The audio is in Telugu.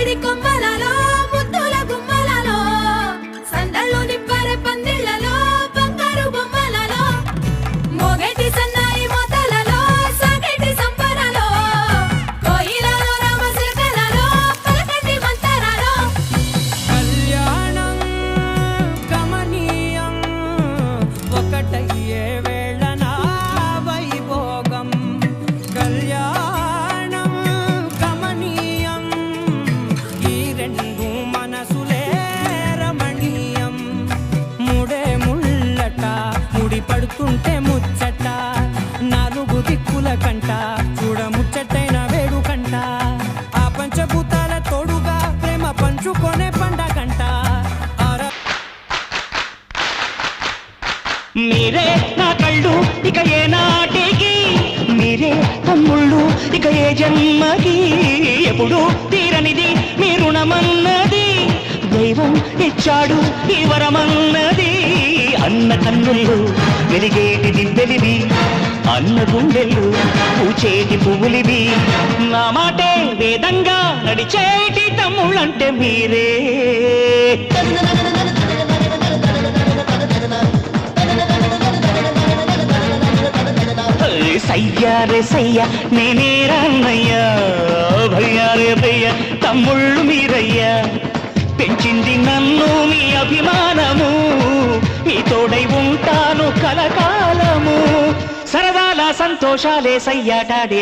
మామిడి కొమ్మలలో ముద్దుల గుమ్మలలో సందళ్ళు నింపరే పందిళ్లలో బంగారు బొమ్మలలో మోగేటి సన్నాయి మోతలలో సాగేటి సంబరాలో కోయిలలో రామశిల్కలలో పలకటి మంతరాలో కళ్యాణం గమనీయం ఒకటయ్యే వేళ నా వైభోగం కళ్యాణం గమనీయం ఈ రెండు మనసులే రమణీయం ముడే ముళ్ళట ముడి పడుతుంటే ముచ్చట నాలుగు దిక్కుల కంట చూడ ముచ్చటైన వేడుకంట ఆ పంచభూతాల తోడుగా ప్రేమ పంచుకొనే పండగంట మీరే నా కళ్ళు ఇక ఏ నాటికి మీరే తమ్ముళ్ళు ఇక ఏ జన్మకి ఎప్పుడు తీరనిది మీ రుణమన్నది దైవం ఇచ్చాడు ఈ వరమన్నది అన్న కన్నుళ్ళు వెలిగేటి దివ్వెలివి అన్న గుండెళ్ళు పూచేటి పువ్వులివి నా మాటే వేదంగా నడిచేటి తమ్ముళ్ళంటే మీరే సయ్యా రే సయ్యా నేనే రాన్నయ్యా భయ్యా రే భయ్య తమ్ముళ్ళు మీరయ్యా పెంచింది నన్ను మీ అభిమానము మీ తోడై ఉంటాను కలకాలము సరదాల సంతోషాలే సయ్యాటాడే